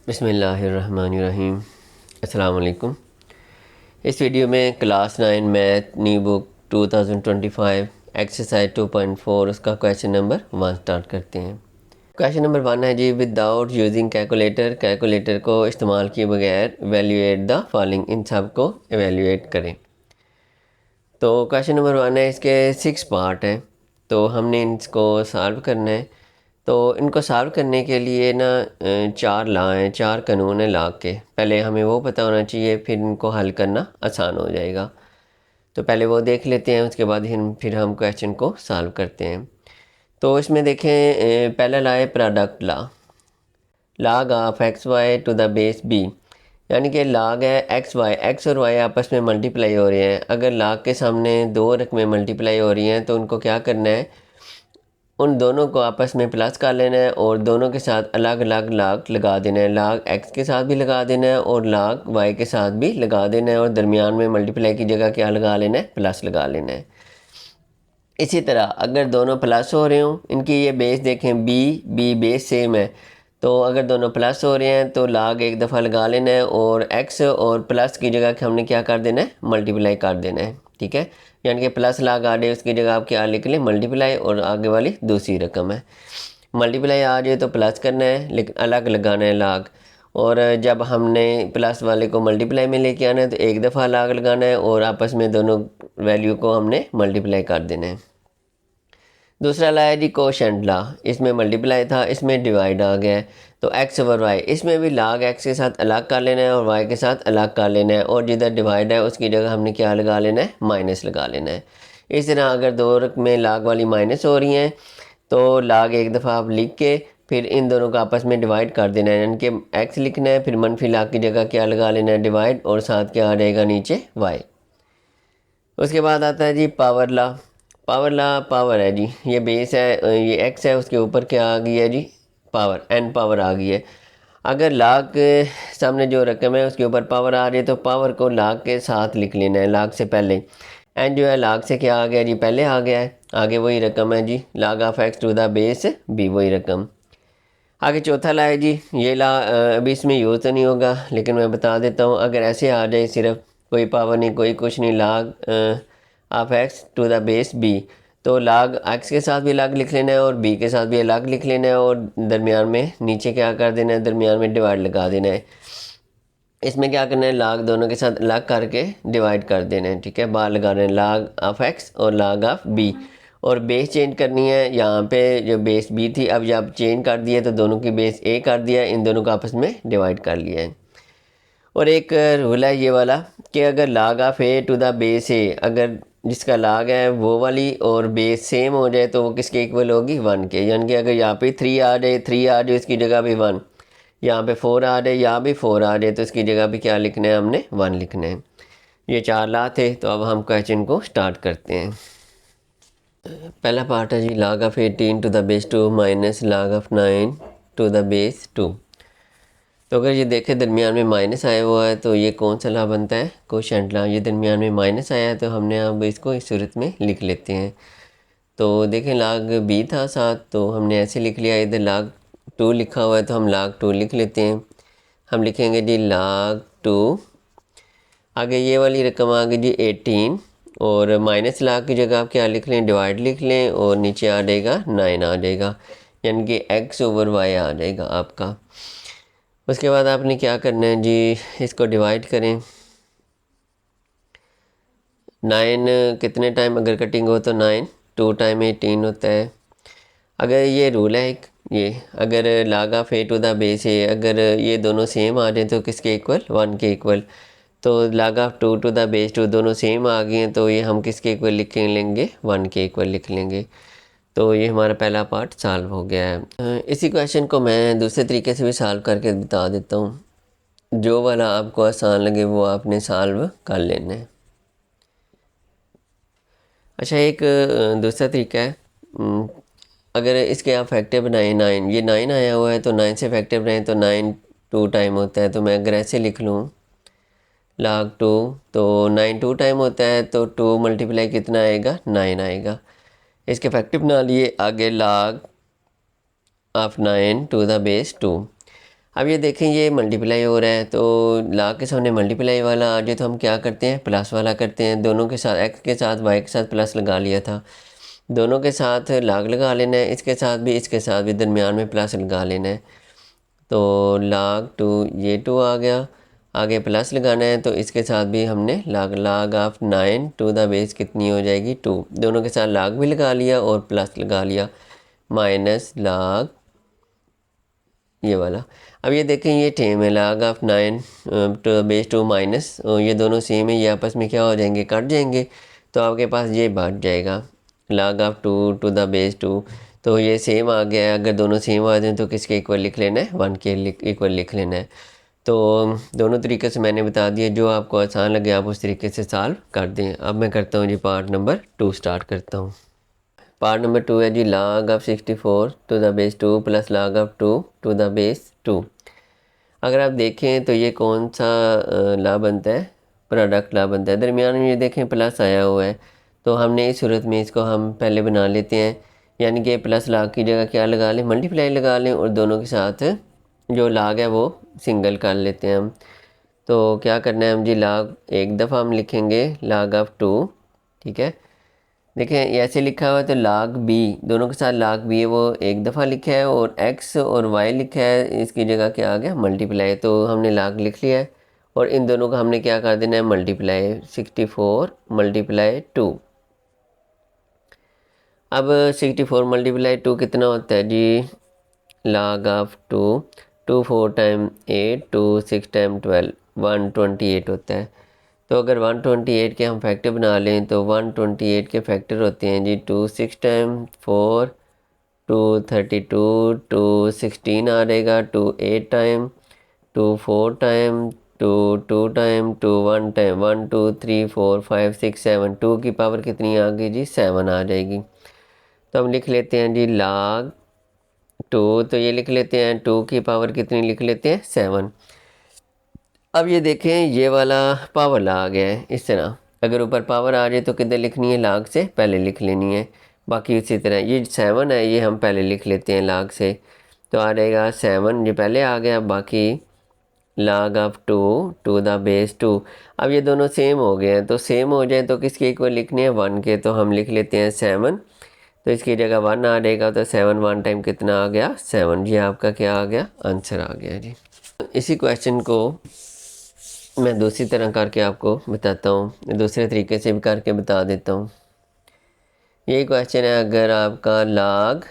बिस्मिल्लाहिर्रहमानिर्रहीम। अस्सलाम वालेकुम। इस वीडियो में class 9 math new book 2025 exercise 2.4 उसका क्वेश्चन नंबर 1 स्टार्ट करते हैं। क्वेश्चन नंबर 1 है जी, विदाउट यूजिंग कैलकुलेटर, कैलकुलेटर को इस्तेमाल किए बगैर एवेल्यूएट द फॉलोइंग, इन सब को एवेल्यूएट करें। तो क्वेश्चन नंबर 1 है, इसके 6 पार्ट हैं, तो हमने इसको सॉल्व करना है। तो इनको सॉल्व करने के लिए ना 4 लॉ हैं, 4 कानून हैं लॉ के। पहले हमें वो पता होना चाहिए, फिर इनको हल करना आसान हो जाएगा। तो पहले वो देख लेते हैं, उसके बाद फिर हम क्वेश्चन को सॉल्व करते हैं। तो इसमें देखें, पहला लॉ है product law. Log of x y to the base b, यानी कि लॉग है एक्स वाई, एक्स और वाई आपस में मल्टीप्लाई हो रहे हैं। अगर लॉग के सामने दो रकमें मल्टीप्लाई हो रही हैं तो उनको क्या करना है, उन दोनों को आपस में प्लस कर लेना है और दोनों के साथ अलग अलग लॉग लगा देना है। लॉग एक्स के साथ भी लगा देना है और लॉग वाई के साथ भी लगा देना है, और दरमियान में मल्टीप्लाई की जगह क्या लगा लेना है, प्लस लगा लेना है। इसी तरह अगर दोनों प्लस हो रहे हों, इनकी ये बेस देखें, बी बेस सेम है, तो अगर दोनों प्लस हो रहे हैं तो लॉग एक दफ़ा लगा लेना है और एक्स और प्लस की जगह हमने क्या कर देना है, मल्टीप्लाई कर देना है। ठीक है, यानी कि प्लस लॉग आ जाए उसकी जगह आप क्या लिख लें, मल्टीप्लाई, और आगे वाली दूसरी रकम है। मल्टीप्लाई आ जाए तो प्लस करना है, लेकिन अलग लगाना है लॉग। और जब हमने प्लस वाले को मल्टीप्लाई में लेके आना है तो एक दफ़ा लॉग लगाना है और आपस में दोनों वैल्यू को हमने मल्टीप्लाई कर देना है। दूसरा ला है जी कोशेंट ला, इसमें मल्टीप्लाई था, इसमें डिवाइड आ गया है। तो एक्स ओवर वाई, इसमें भी लॉग एक्स के साथ अलग कर लेना है और वाई के साथ अलग कर लेना है, और जिधर डिवाइड है उसकी जगह हमने क्या लगा लेना है, माइनस लगा लेना है। इस तरह अगर दो में लॉग वाली माइनस हो रही हैं तो लॉग एक दफ़ा आप लिख के फिर इन दोनों को आपस में डिवाइड कर देना है, यानी कि एक्स लिखना है, फिर मनफी लॉग की जगह क्या लगा लेना है, डिवाइड, और साथ क्या आ जाएगा नीचे वाई। उसके बाद आता है जी पावर ला। पावर ला पावर है जी, ये बेस है, ये एक्स है, उसके ऊपर क्या आ गई है जी, पावर, एन पावर आ गई है। अगर लाग के सामने जो रकम है उसके ऊपर पावर आ रही है तो पावर को लाग के साथ लिख लेना है, लाग से पहले। एन जो है लाग से क्या आ गया जी, पहले आ गया है, आगे वही रकम है जी, log of x to the base b, वही रकम। आगे चौथा ला है जी, ये ला अभी इसमें यूज़ तो नहीं होगा लेकिन मैं बता देता हूँ। अगर ऐसे आ जाए, सिर्फ कोई पावर नहीं, कोई कुछ नहीं, log of x to the base b, तो लाग एक्स के साथ भी अलग लिख लेना है और बी के साथ भी अलग लिख लेना है, और दरमियान में नीचे क्या कर देना है, दरमियान में डिवाइड लगा देना है। इसमें क्या करना है, लाग दोनों के साथ अलग करके डिवाइड कर देना है। ठीक है, बार लगा रहे हैं लाग ऑफ एक्स और लाग ऑफ बी, और बेस चेंज करनी है। यहाँ पे जो बेस बी थी, अब जब चेंज कर दिया तो दोनों की बेस ए कर दिया, इन दोनों को आपस में डिवाइड कर लिया है। और एक रूल है ये वाला कि अगर log of a to the base a, अगर जिसका लाग है वो वाली और बेस सेम हो जाए तो वो किसके इक्वल होगी, 1 के। यानी कि अगर यहाँ पे 3 आ जाए, 3 आ जाए इसकी जगह भी 1, यहाँ पे 4 आ जाए, यहाँ भी 4 आ जाए, तो इसकी जगह भी क्या लिखना है, हमने 1 लिखना है। ये 4 ला थे, तो अब हम क्वेश्चन को स्टार्ट करते हैं। पहला पार्ट है जी, log of 18 to the base 2 minus log of 9 to the base 2। तो अगर ये देखें दरमियान में माइनस आया हुआ है तो ये कौन सा ला बनता है, कोशेंट ला। ये दरमियान में माइनस आया है तो हमने अब इसको इस सूरत में लिख लेते हैं। तो देखें log b था साथ, तो हमने ऐसे लिख लिया। इधर log 2 लिखा हुआ है तो हम log 2 लिख लेते हैं। हम लिखेंगे जी log 2, आगे ये वाली रकम आ गई जी 18, और माइनस लॉग की जगह आप क्या लिख लें, डिवाइड लिख लें, और नीचे आ जाएगा 9 आ जाएगा, यानी कि एक्स ओवर वाई आ जाएगा आपका। उसके बाद आपने क्या करना है जी, इसको डिवाइड करें। 9 कितने टाइम अगर कटिंग हो तो 9 2 टाइम 18 होता है। अगर ये रूल है एक, ये अगर log of a to the base a, अगर ये दोनों सेम आ जाए तो किसके इक्वल, 1 के इक्वल। तो log of 2 to the base 2 दोनों सेम आ गए हैं तो ये हम किसके इक्वल लिख लेंगे, 1 के इक्वल लिख लेंगे। तो ये हमारा पहला पार्ट सॉल्व हो गया है। इसी क्वेश्चन को मैं दूसरे तरीके से भी सॉल्व करके बता देता हूँ। जो वाला आपको आसान लगे वो आपने सॉल्व कर लेना है। अच्छा, एक दूसरा तरीका है, अगर इसके आप फैक्टर बनाएं 9, ये 9 आया हुआ है तो 9 से फैक्टर बनाएं तो 9 2 टाइम होता है। तो मैं अगर ऐसे लिख लूँ log 2, तो 9 2 टाइम होता है तो 2 मल्टीप्लाई कितना आएगा, 9 आएगा। इसके फैक्टर बना लिए। आगे log of 9 to the base 2। अब ये देखें ये मल्टीप्लाई हो रहा है, तो लाग के सामने मल्टीप्लाई वाला आ जाए तो हम क्या करते हैं, प्लस वाला करते हैं। दोनों के साथ एक्स के साथ वाई के साथ प्लस लगा लिया था, दोनों के साथ लाग लगा लेना है, इसके साथ भी इसके साथ भी दरमियान में प्लस लगा लेना है। तो लाग टू ये 2 आ गया, आगे प्लस लगाना है तो इसके साथ भी हमने लाग ऑफ 9 टू द बेस कितनी हो जाएगी 2। दोनों के साथ लाग भी लगा लिया और प्लस लगा लिया, माइनस लाग ये वाला। अब ये देखें ये टेम है, log of 9 to the base 2 minus, ये दोनों सेम है, ये आपस में क्या हो जाएंगे, कट जाएंगे। तो आपके पास ये बढ़ जाएगा लाग ऑफ 2 टू द बेस 2, तो ये सेम आ गया है। अगर दोनों सेम आ जाए तो किसके इक्वल लिख लेना है, 1 के इक्वल लिख लेना है। तो दोनों तरीके से मैंने बता दिया, जो आपको आसान लगे आप उस तरीके से सॉल्व कर दें। अब मैं करता हूँ जी पार्ट नंबर 2 स्टार्ट करता हूँ। पार्ट नंबर 2 है जी log of 64 to the base 2 plus log of 2 to the base 2। अगर आप देखें तो ये कौन सा ला बनता है, प्रोडक्ट ला बनता है। दरमियान में ये देखें प्लस आया हुआ है, तो हमने इस सूरत में इसको हम पहले बना लेते हैं, यानी कि प्लस लाग की जगह क्या लगा लें, मल्टीप्लाई लगा लें, और दोनों के साथ जो लाग है वो सिंगल कर लेते हैं हम। तो क्या करना है हम जी, लाग एक दफ़ा हम लिखेंगे लाग ऑफ 2, ठीक है। देखें ऐसे लिखा हुआ है तो लाग बी, दोनों के साथ लाग बी है वो एक दफ़ा लिखा है, और एक्स और वाई लिखा है, इसकी जगह क्या आ गया मल्टीप्लाई, तो हमने लाग लिख लिया है। और इन दोनों का हमने क्या कर देना है, मल्टीप्लाई, 64 मल्टीप्लाई 2। अब 64 मल्टीप्लाई 2 कितना होता है जी, लाग ऑफ 2, 2 4 टाइम 8, 2 6 टाइम 12, 128 होता है। तो अगर 128 के हम फैक्टर बना लें तो 128 के फैक्टर होते हैं जी 2 6 टाइम 4, 2 32, 2 16 आ रहेगा, 2 8 टाइम, 2 4 टाइम, 2 2 टाइम, 2 1 टाइम, 1 2 3 4 5 6 7, 2 की पावर कितनी आ गई जी 7 आ जाएगी। तो हम लिख लेते हैं जी लाग 2, तो ये लिख लेते हैं 2 की पावर कितनी लिख लेते हैं 7। अब ये देखें ये वाला पावर ला आ गया है इस तरह, अगर ऊपर पावर आ जाए तो किधर लिखनी है, लाग से पहले लिख लेनी है। बाकी इसी तरह ये 7 है, ये हम पहले लिख लेते हैं लाग से, तो आ जाएगा 7, ये पहले आ गया। बाकी लाग ऑफ 2 टू द बेस 2। अब ये दोनों सेम हो गए हैं, तो सेम हो जाए तो किसके इक्वल लिखने हैं, 1 के, तो हम लिख लेते हैं 7, तो इसकी जगह 1 आ जाएगा, तो 7 1 टाइम कितना आ गया 7। ये आपका क्या आ गया, आंसर आ गया जी। इसी क्वेश्चन को मैं दूसरी तरह करके आपको बताता हूँ, दूसरे तरीके से भी करके बता देता हूँ। यही क्वेश्चन है, अगर आपका log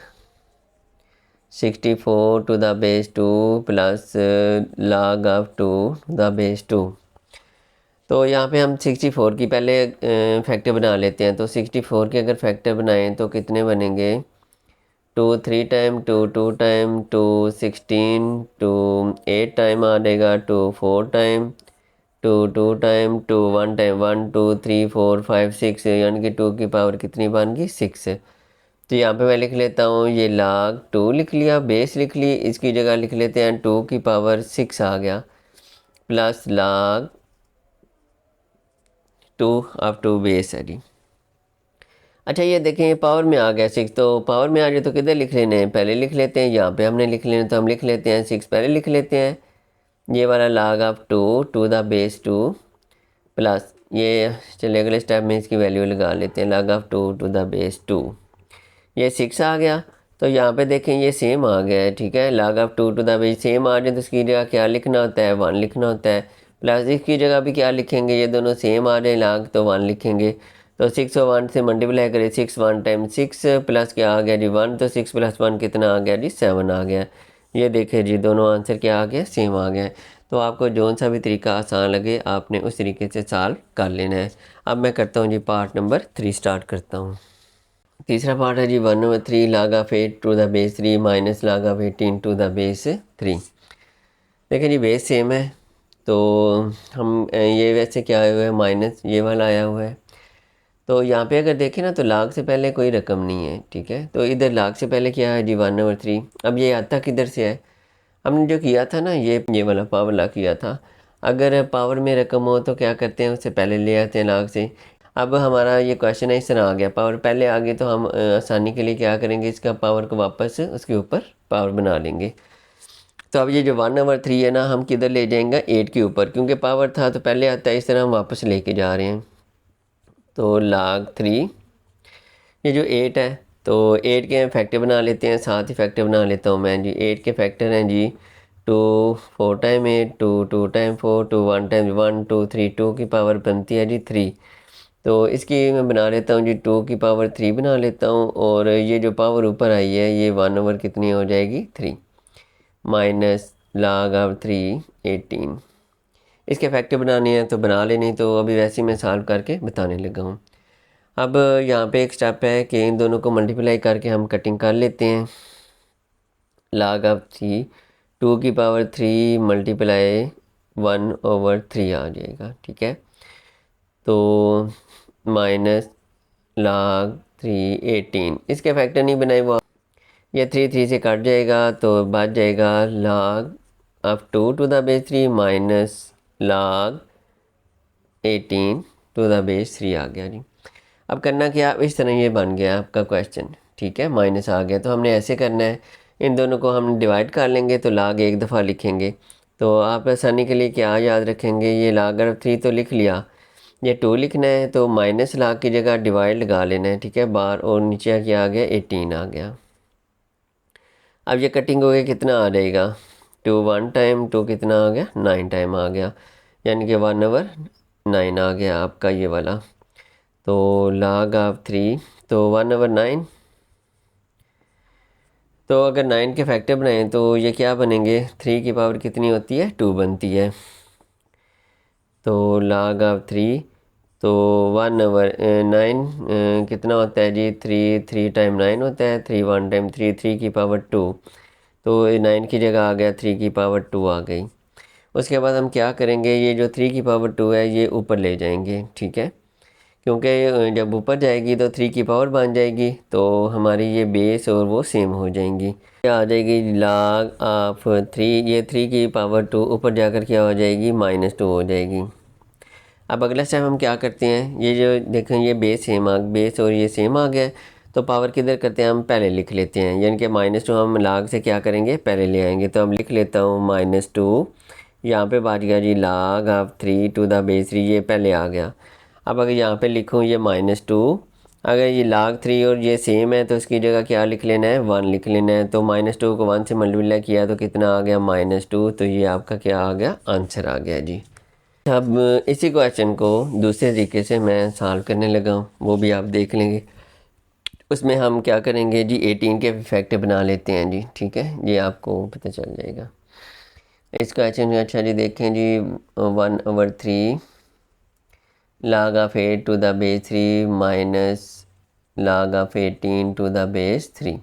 64 to the base 2 plus log of 2 to the base 2, तो यहाँ पे हम 64 की पहले फैक्टर बना लेते हैं। तो 64 के अगर फैक्टर बनाएं तो कितने बनेंगे, 2 3 टाइम, 2 2 टाइम, 2 16, 2 8 टाइम आ जाएगा, 2 4 टाइम, 2 2 टाइम, 2 1 टाइम, 1 2 3 4 5 6, यानी कि 2 की पावर कितनी बन गई 6। तो यहाँ पे मैं लिख लेता हूँ, ये लाग 2 लिख लिया, बेस लिख ली, इसकी जगह लिख लेते हैं 2 की पावर 6 आ गया, प्लस लाग 2 ऑफ 2 बेस है जी। अच्छा ये देखें पावर में आ गया 6, तो पावर में आ जाए तो किधर लिख लेने हैं, पहले लिख लेते हैं, यहाँ पे हमने लिख लेना, तो हम लिख लेते हैं 6 पहले लिख लेते हैं, ये वाला log of 2 to the base 2 plus, ये चलिए अगले स्टेप में इसकी वैल्यू लगा लेते हैं, लाग ऑफ 2 टू द बेस 2, ये 6 आ गया। तो यहाँ पे देखें ये सेम आ गया है, ठीक है, log of 2 to the base same आ जाए तो इसकी जगह क्या लिखना होता है, 1 लिखना होता है, प्लस इसकी जगह भी क्या लिखेंगे, ये दोनों सेम आ जाए लाग, तो 1 लिखेंगे। तो 6 और 1 से मल्टीप्लाई करें, 6 1 टाइम 6 प्लस क्या आ गया जी 1, तो 6 प्लस 1 कितना आ गया जी 7 आ गया। ये देखें जी दोनों आंसर क्या आ गया, सेम आ गया। तो आपको जौन सा भी तरीका आसान लगे आपने उस तरीके से सॉल्व कर लेना है। अब मैं करता हूँ जी पार्ट नंबर 3 स्टार्ट करता हूँ। तीसरा पार्ट है जी 1/3 log of 8 to the base 3 minus log of 18 to the base 3। देखिए जी बेस सेम है, तो हम ये वैसे क्या आया हुआ है, माइनस ये वाला आया हुआ है। तो यहाँ पे अगर देखें ना तो लाग से पहले कोई रकम नहीं है, ठीक है, तो इधर लाग से पहले क्या है जी 1/3। अब ये आता किधर से है, हमने जो किया था ना ये वाला पावर ला किया था। अगर पावर में रकम हो तो क्या करते हैं, उससे पहले ले आते हैं लाग से। अब हमारा ये क्वेश्चन है इस तरह आ गया, पावर पहले आ गई, तो हम आसानी के लिए क्या करेंगे, इसका पावर को वापस उसके ऊपर पावर बना लेंगे। तो अब ये जो 1/3 है ना, हम किधर ले जाएंगे 8 के ऊपर, क्योंकि पावर था तो पहले आता है, इस तरह हम वापस लेके जा रहे हैं। तो log 3 ये जो 8 है, तो 8 के फैक्टर बना लेते हैं, साथ ही फैक्टर बना लेता हूँ मैं जी। 8 के फैक्टर हैं जी 2 4 टाइम 8, 2 2 टाइम 4, 2 1 टाइम 1, 2 3, 2 की पावर बनती है जी 3। तो इसकी मैं बना लेता हूँ जी 2 की पावर 3 बना लेता हूँ, और ये जो पावर ऊपर आई है ये 1 कितनी हो जाएगी 3 माइनस log ऑफ 3 18। इसके फैक्टर बनाने हैं तो बना लेने, तो अभी वैसे ही मैं सॉल्व करके बताने लगा हूँ। अब यहाँ पे एक स्टेप है कि इन दोनों को मल्टीप्लाई करके हम कटिंग कर लेते हैं। log ऑफ 3 2 की पावर 3 मल्टीप्लाई 1/3 आ जाएगा, ठीक है। तो माइनस log 3 18, इसके फैक्टर नहीं बनाए वो, ये 3 से कट जाएगा तो बच जाएगा log of 2 to the base 3 minus log 18 to the base 3 आ गया जी। अब करना क्या, इस तरह ये बन गया आपका क्वेश्चन, ठीक है। माइनस आ गया तो हमने ऐसे करना है, इन दोनों को हम डिवाइड कर लेंगे तो log एक दफ़ा लिखेंगे। तो आप आसानी के लिए क्या याद रखेंगे, ये log ऑफ 3 तो लिख लिया, ये 2 लिखना है तो माइनस log की जगह डिवाइड लगा लेना है, ठीक है, बार, और नीचे क्या आ गया 18 आ गया। अब ये कटिंग हो गया, कितना आ जाएगा 2 1 टाइम 2 कितना आ गया 9 टाइम आ गया, यानी कि 1/9 आ गया आपका ये वाला। तो log ऑफ 3 तो 1/9, तो अगर 9 के फैक्टर बनाएं तो ये क्या बनेंगे, 3 की पावर कितनी होती है 2 बनती है। तो log ऑफ 3 तो 1/9 कितना होता है जी 3 टाइम 9 होता है, 3 1 टाइम 3 की पावर 2, तो 9 की जगह आ गया 3 की पावर 2 आ गई। उसके बाद हम क्या करेंगे, ये जो 3 की पावर 2 है ये ऊपर ले जाएंगे, ठीक है, क्योंकि जब ऊपर जाएगी तो 3 की पावर बन जाएगी, तो हमारी ये बेस और वो सेम हो जाएंगी। ये आ जाएगी log ऑफ 3, ये 3 की पावर 2 ऊपर जाकर क्या हो जाएगी -2 हो जाएगी। अब अगला स्टेप हम क्या करते हैं, ये जो देखें ये बेस और ये सेम आ गया, तो पावर किधर करते हैं, हम पहले लिख लेते हैं, यानी कि -2 हम log से क्या करेंगे पहले ले आएंगे। तो हम लिख लेता हूँ -2, यहाँ पे बच गया जी log of 3 to the base 3, ये पहले आ गया। अब अगर यहाँ पे लिखूँ ये -2, अगर ये log 3 और ये सेम है तो इसकी जगह क्या लिख लेना है 1 लिख लेना है। तो -2 को 1 से मल्टीप्लाई किया तो कितना आ गया -2, तो ये आपका क्या आ गया आंसर आ गया जी। अब इसी क्वेश्चन को दूसरे तरीके से मैं सॉल्व करने लगा हूँ, वो भी आप देख लेंगे। उसमें हम क्या करेंगे जी 18 के फैक्टर बना लेते हैं जी, ठीक है, ये आपको पता चल जाएगा इस क्वेश्चन में। अच्छा जी देखें जी 1/3 log of 8 to the base 3 minus log of 18 to the base 3।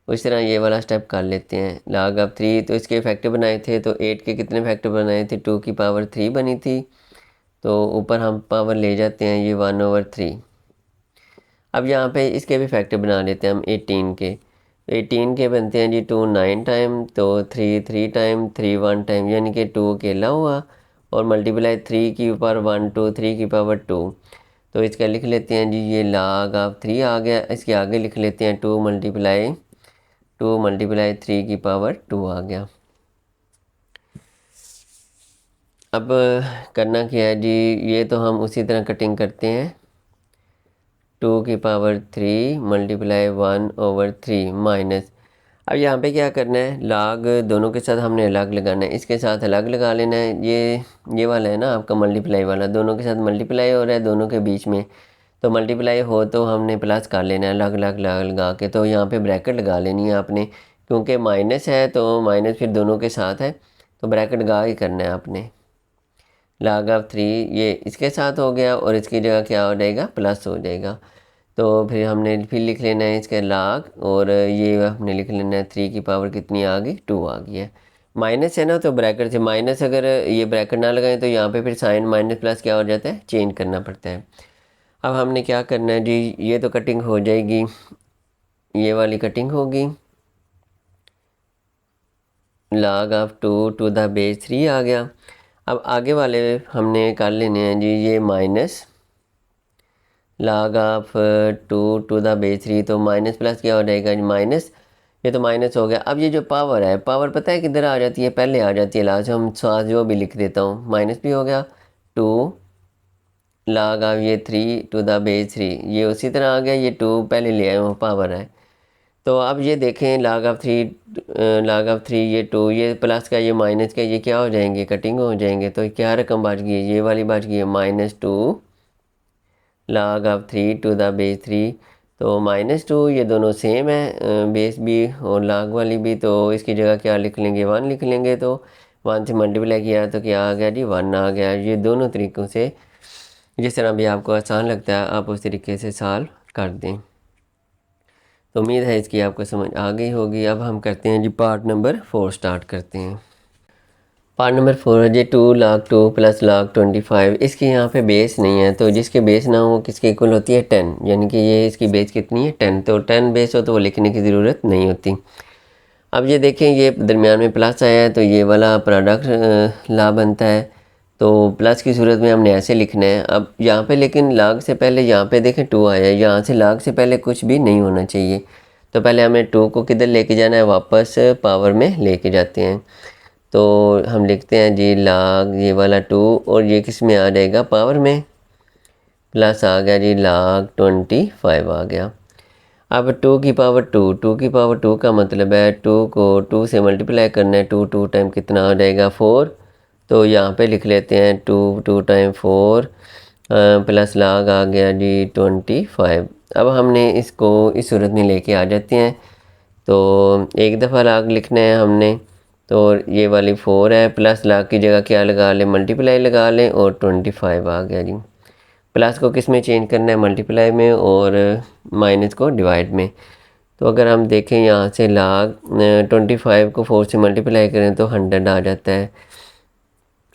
उस तरह ये वाला स्टेप कर लेते हैं। log ऑफ 3 तो इसके फैक्टर बनाए थे, तो 8 के कितने फैक्टर बनाए थे, 2 की पावर 3 बनी थी, तो ऊपर हम पावर ले जाते हैं ये 1/3। अब यहाँ पे इसके भी फैक्टर बना लेते हैं हम 18 के। 18 के बनते हैं जी 2 9 टाइम, तो 3 3 टाइम, 3 1 टाइम, यानी कि 2 अकेला हुआ, और मल्टीप्लाई 3 की ऊपर 1 2 3 की पावर 2, तो इसका लिख लेते हैं जी ये log ऑफ 3 आ गया। इसके आगे लिख लेते हैं 2 मल्टीप्लाई 3 की पावर 2 आ गया। अब करना क्या है जी, ये तो हम उसी तरह कटिंग करते हैं, 2 की पावर 3 मल्टीप्लाई 1/3 माइनस, अब यहाँ पे क्या करना है, log दोनों के साथ हमने अलग लगाना है, इसके साथ अलग लगा लेना है। ये वाला है ना आपका मल्टीप्लाई वाला, दोनों के साथ मल्टीप्लाई हो रहा है दोनों के बीच में, तो मल्टीप्लाई हो तो हमने प्लस कर लेना है अलग अलग लगा के। तो यहाँ पे ब्रैकेट लगा लेनी है आपने, क्योंकि माइनस है तो माइनस फिर दोनों के साथ है, तो ब्रैकेट लगा ही करना है आपने। log ऑफ 3 ये इसके साथ हो गया, और इसकी जगह क्या हो जाएगा प्लस हो जाएगा। तो फिर हमने फिर लिख लेना है इसके log, और ये हमने लिख लेना है 3 की पावर कितनी आ गई 2 आ गई है। माइनस है ना, तो ब्रैकेट से माइनस, अगर ये ब्रैकेट ना लगाएं तो यहाँ पे फिर साइन माइनस प्लस क्या हो जाता है चेंज करना पड़ता है। अब हमने क्या करना है जी, ये तो कटिंग हो जाएगी, ये वाली कटिंग होगी, log of 2 to the base 3 आ गया। अब आगे वाले हमने कर लेने हैं जी ये minus log of 2 to the base 3, तो माइनस प्लस क्या हो जाएगा जी माइनस, ये तो माइनस हो गया। अब ये जो पावर है, पावर पता है किधर आ जाती है, पहले आ जाती है लास्ट, हम साथ जो भी लिख देता हूँ, माइनस भी हो गया, 2 log ऑफ ये 3 टू द बेस 3, ये उसी तरह आ गया, ये 2 पहले ले आए वो पावर है। तो अब ये देखें log ऑफ 3 ये 2, ये प्लस का ये माइनस का ये क्या हो जाएंगे, कटिंग हो जाएंगे। तो क्या रकम बच गई है, ये वाली बच गई है -2 log of 3 to the base 3। तो -2 ये दोनों सेम है, बेस भी और log वाली भी, तो इसकी जगह क्या लिख लेंगे, 1 लिख लेंगे। तो 1 से मल्टीप्लाई किया तो क्या आ गया जी, 1 आ गया। ये दोनों तरीक़ों से जिस तरह भी आपको आसान लगता है आप उस तरीके से सॉल्व कर दें। तो उम्मीद है इसकी आपको समझ आ गई होगी। अब हम करते हैं जी पार्ट नंबर 4 स्टार्ट करते हैं। पार्ट नंबर 4 है जी 2 log 2 प्लस log 25। इसकी यहाँ पे बेस नहीं है, तो जिसके बेस ना हो किसके इक्वल होती है 10, यानी कि ये इसकी बेस कितनी है 10। तो 10 बेस हो तो वो लिखने की ज़रूरत नहीं होती। अब ये देखें ये दरमियान में प्लस आया है तो ये वाला प्रोडक्ट ला बनता है। तो प्लस की सूरत में हमने ऐसे लिखना है। अब यहाँ पे लेकिन log से पहले यहाँ पे देखें 2 आया है, यहाँ से log से पहले कुछ भी नहीं होना चाहिए। तो पहले हमें 2 को किधर लेके जाना है, वापस पावर में लेके जाते हैं। तो हम लिखते हैं जी log ये वाला 2 और ये किस में आ जाएगा, पावर में, प्लस आ गया जी log 25 आ गया। अब 2 की पावर 2 की पावर 2 का मतलब है 2 को 2 से मल्टीप्लाई करना है, 2 टाइम कितना आ जाएगा 4। तो यहाँ पे लिख लेते हैं 2 टाइम 4 प्लस log आ गया जी 25। अब हमने इसको इस सूरत में लेके आ जाते हैं। तो एक दफ़ा log लिखना है हमने, तो ये वाली 4 है, प्लस log की जगह क्या लगा लें, मल्टीप्लाई लगा लें, और 25 आ गया जी। प्लस को किस में चेंज करना है, मल्टीप्लाई में, और माइनस को डिवाइड में। तो अगर हम देखें यहाँ से log 25 को 4 से मल्टीप्लाई करें तो 100 आ जाता है।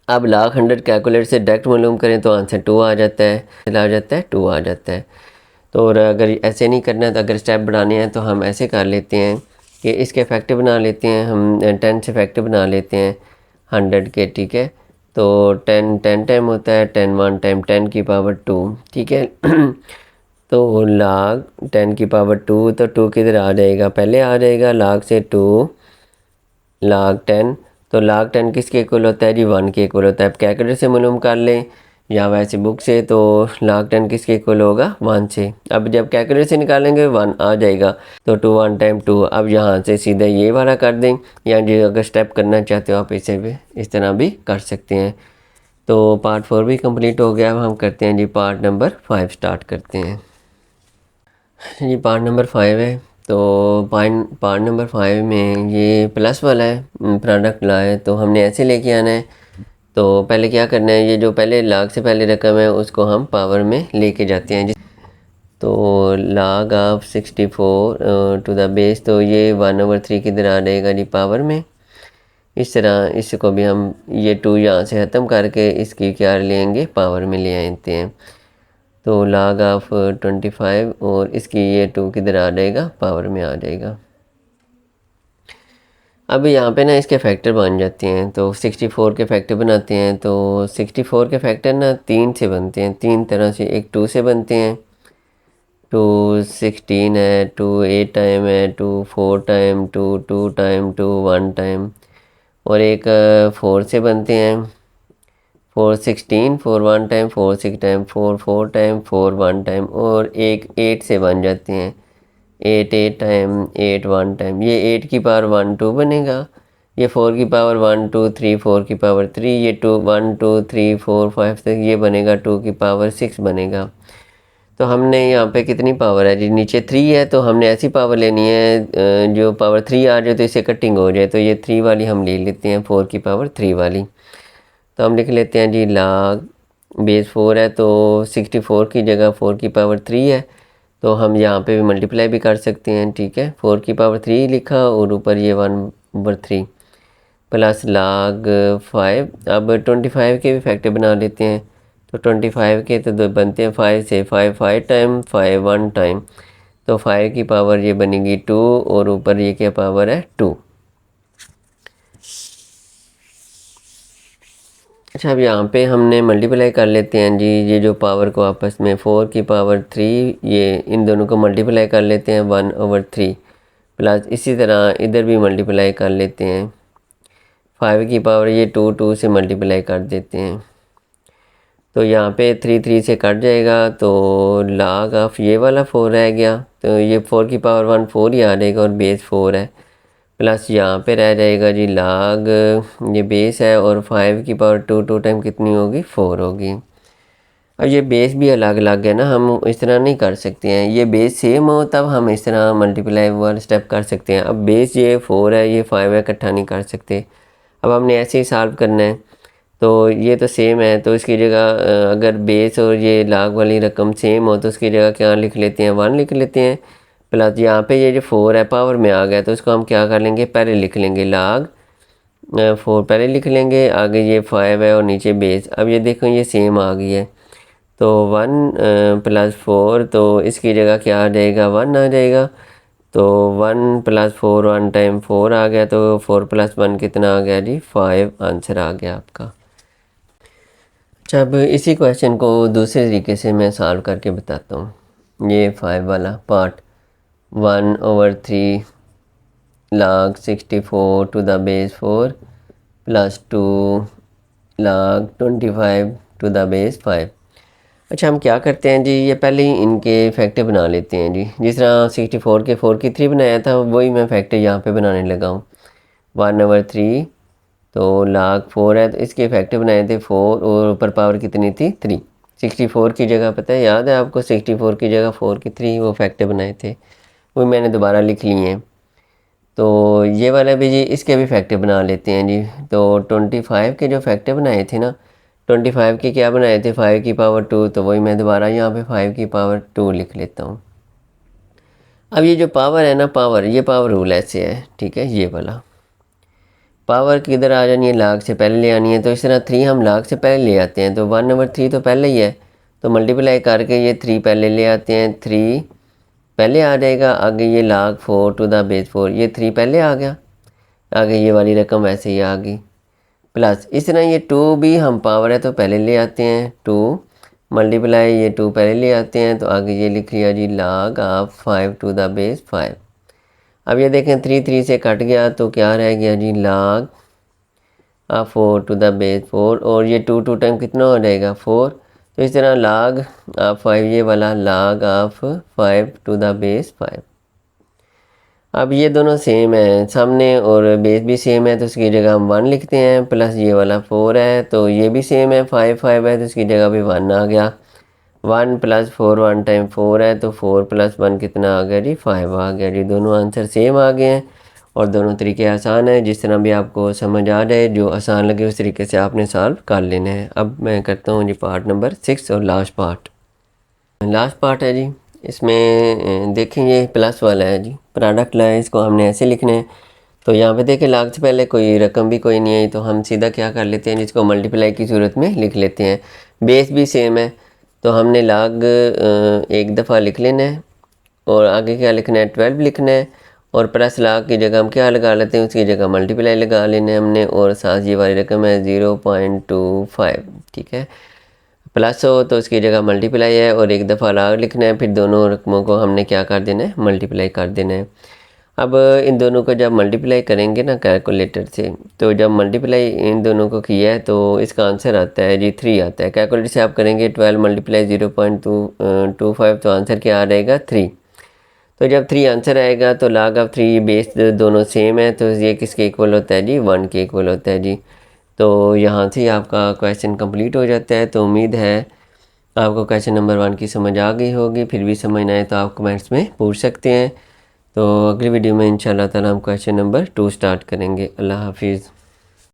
अब log 100 कैलकुलेटर से डायरेक्ट मालूम करें तो आंसर 2 आ जाता है, 2 आ जाता है। तो और अगर ऐसे नहीं करना है तो अगर स्टेप बढ़ाने हैं तो हम ऐसे कर लेते हैं कि इसके फैक्टर बना लेते हैं, हम 10 से फैक्टर बना लेते हैं 100 के, ठीक है। तो 10 टाइम होता है, 10 1 टाइम 10 की पावर 2, ठीक है। तो log 10 की पावर 2, तो 2 किधर आ जाएगा, पहले आ जाएगा log से 2 log 10। तो log 10 किसके इक्वल होता है जी, 1 के इक्वल होता है। अब कैलकुलेटर से मालूम कर लें या वैसे बुक से, तो log 10 किसके इक्वल होगा, 1 से। अब जब कैलकुलेटर से निकालेंगे 1 आ जाएगा, तो 2 1 टाइम 2। अब यहाँ से सीधा ये वाला कर दें, या जो अगर स्टेप करना चाहते हो आप इसे भी इस तरह भी कर सकते हैं। तो पार्ट 4 भी कंप्लीट हो गया। अब हम करते हैं जी पार्ट नंबर 5 स्टार्ट करते हैं जी। पार्ट नंबर 5 है, तो पार्ट नंबर 5 में ये प्लस वाला है, प्रोडक्ट ला है, तो हमने ऐसे लेके आना है। तो पहले क्या करना है, ये जो पहले log से पहले रकम है उसको हम पावर में लेके जाते हैं। तो log of 64 to the base, तो ये 1/3 किधर आ जाएगा जी, पावर में। इस तरह इसको भी हम ये 2 यहाँ से ख़त्म करके इसकी क्या लेंगे, पावर में ले आते हैं। तो log ऑफ 25 और इसकी ये 2 किधर आ जाएगा, पावर में आ जाएगा। अब यहाँ पे ना इसके फैक्टर बन जाते हैं, तो 64 के फैक्टर बनाते हैं। तो 64 के फैक्टर ना 3 से बनते हैं, 3 तरह से। एक 2 से बनते हैं, 2 16 है, 2 8 टाइम है, 2 4 टाइम, 2 टाइम, 2 1 टाइम। और एक 4 से बनते हैं, 4 16, 4 1 टाइम, 4 6 टाइम, 4 4 टाइम, 4 1 टाइम। और एक 8 से बन जाते हैं, 8 टाइम, 8 1 टाइम। ये 8 की पावर 1 2 बनेगा, ये 4 की पावर 1 2 3, 4 की पावर 3, ये 2 1 2 3 4 5 तक ये बनेगा, 2 की पावर 6 बनेगा। तो हमने यहाँ पे कितनी पावर है जी, नीचे 3 है, तो हमने ऐसी पावर लेनी है जो पावर 3 आ जाए तो इसे कटिंग हो जाए। तो ये 3 वाली हम ले लेते हैं, 4 की पावर 3 वाली। तो हम लिख लेते हैं जी log बेस 4 है, तो 64 की जगह 4 की पावर 3 है, तो हम यहाँ पे भी मल्टीप्लाई भी कर सकते हैं, ठीक है। 4 की पावर 3 लिखा और ऊपर ये 1/3 प्लस log 5। अब 25 के भी फैक्टर बना लेते हैं। तो 25 के तो दो बनते हैं 5 से, 5 टाइम, 5 1 टाइम। तो 5 की पावर ये बनेगी 2 और ऊपर ये क्या पावर है 2। अच्छा, अब यहाँ पे हमने मल्टीप्लाई कर लेते हैं जी, ये जो पावर को आपस में 4 की पावर 3, ये इन दोनों को मल्टीप्लाई कर लेते हैं 1/3 प्लस इसी तरह इधर भी मल्टीप्लाई कर लेते हैं। 5 की पावर ये 2 से मल्टीप्लाई कर देते हैं, तो यहाँ पे 3 से कट जाएगा, तो log ऑफ ये वाला 4 रह गया, तो ये 4 की पावर 1 4 ही आ जाएगा और बेस 4 है। प्लस यहाँ पे रह जाएगा जी log, ये बेस है और 5 की पावर 2 टाइम कितनी होगी 4 होगी। अब ये बेस भी अलग अलग है ना, हम इस तरह नहीं कर सकते हैं। ये बेस सेम हो तब हम इस तरह मल्टीप्लाई वाला स्टेप कर सकते हैं। अब बेस ये 4 है, ये 5 है, इकट्ठा नहीं कर सकते। अब हमने ऐसे ही सॉल्व करना है, तो ये तो सेम है, तो इसकी जगह अगर बेस और ये log वाली रकम सेम हो तो उसकी जगह क्या लिख लेते हैं 1 लिख लेते हैं। प्लस यहाँ पे ये जो 4 है पावर में आ गया, तो उसको हम क्या कर लेंगे पहले लिख लेंगे log 4 पहले लिख लेंगे, आगे ये 5 है और नीचे बेस। अब ये देखो ये सेम आ गई है, तो 1 + 4, तो इसकी जगह क्या आ जाएगा 1 आ जाएगा। तो 1 + 4 1 टाइम 4 आ गया, तो 4 + 1 कितना आ गया जी 5 आंसर आ गया आपका। अच्छा, अब इसी क्वेश्चन को दूसरे तरीके से मैं सॉल्व करके बताता हूँ। ये 5 वाला part 1/3 log 64 to the base 4 + 2 log 25 to the base 5। अच्छा, हम क्या करते हैं जी, ये पहले ही इनके फैक्टर बना लेते हैं जी। जिस तरह 64 के 4 की 3 बनाया था, वही मैं फैक्टर यहाँ पे बनाने लगा हूँ। 1/3, तो log 4 है, तो इसके फैक्टर बनाए थे 4 और ऊपर पावर कितनी थी 3। 64 की जगह पता है, याद है आपको, 64 की जगह 4 की 3 वो फैक्टर बनाए थे, वो मैंने दोबारा लिख लिए हैं। तो ये वाला भी जी इसके भी फैक्टर बना लेते हैं जी। तो 25 के जो फैक्टर बनाए थे ना, 25 के क्या बनाए थे 5 की पावर 2, तो वही मैं दोबारा यहाँ पे 5 की पावर 2 लिख लेता हूँ। अब ये जो पावर है ना, पावर, ये पावर रूल ऐसे है, ठीक है। ये वाला पावर किधर आ जानी है, log से पहले ले आनी है, तो इस तरह 3 हम log से पहले ले आते हैं, तो 1/3 तो पहले ही है, तो मल्टीप्लाई करके ये 3 पहले ले आते हैं, 3 पहले आ जाएगा। आगे ये log 4 to the base 4, ये 3 पहले आ गया, आगे ये वाली रकम ऐसे ही आ गई। प्लस इस तरह ये 2 भी हम पावर है तो पहले ले आते हैं, 2 मल्टीप्लाई ये 2 पहले ले आते हैं, तो आगे ये लिख लिया जी log of 5 to the base 5। अब ये देखें 3 से कट गया, तो क्या रह गया जी log of 4 to the base 4, और ये 2 टाइम कितना हो जाएगा 4, तो इस तरह log ऑफ 5, ये वाला log of 5 to the base 5। अब ये दोनों सेम है, सामने और बेस भी सेम है, तो इसकी जगह हम 1 लिखते हैं। प्लस ये वाला 4 है, तो ये भी सेम है, 5 है, तो इसकी जगह भी 1 आ गया। 1 + 4 1 टाइम 4 है, तो 4 + 1 कितना आ गया जी 5 आ गया जी। दोनों आंसर सेम आ गए हैं और दोनों तरीके आसान है। जिस तरह भी आपको समझ आ जाए, जो आसान लगे उस तरीके से आपने सॉल्व कर लेना है। अब मैं करता हूँ जी पार्ट नंबर 6 और लास्ट पार्ट है जी। इसमें देखें ये प्लस वाला है जी, प्रोडक्ट ला है, इसको हमने ऐसे लिखना है। तो यहाँ पे देखें log से पहले कोई रकम भी कोई नहीं आई, तो हम सीधा क्या कर लेते हैं, जिसको मल्टीप्लाई की सूरत में लिख लेते हैं। बेस भी सेम है, तो हमने log एक दफ़ा लिख लेना है और आगे क्या लिखना है 12 लिखना है, और प्लस log की जगह हम क्या लगा लेते हैं, उसकी जगह मल्टीप्लाई लगा लेना है हमने, और साथ ये वाली रकम है 0.25, ठीक है। प्लस हो तो उसकी जगह मल्टीप्लाई है और एक दफ़ा log लिखना है, फिर दोनों रकमों को हमने क्या कर देना है मल्टीप्लाई कर देना है। अब इन दोनों को जब मल्टीप्लाई करेंगे ना कैलकुलेटर से, तो जब मल्टीप्लाई इन दोनों को किया है तो इसका आंसर आता है जी 3 आता है। कैलकुलेटर से आप करेंगे 12 × 0.25, तो आंसर क्या आ जाएगा 3। तो जब 3 आंसर आएगा तो log ऑफ 3 बेस दोनों सेम है, तो ये किसके इक्वल होता है जी 1 के इक्वल होता है जी। तो यहाँ से आपका क्वेश्चन कंप्लीट हो जाता है। तो उम्मीद है आपको क्वेश्चन नंबर 1 की समझ आ गई होगी। फिर भी समझ ना आए तो आप कमेंट्स में पूछ सकते हैं। तो अगली वीडियो में इंशाल्लाह ताला हम क्वेश्चन नंबर 2 स्टार्ट करेंगे। अल्लाह हाफिज़।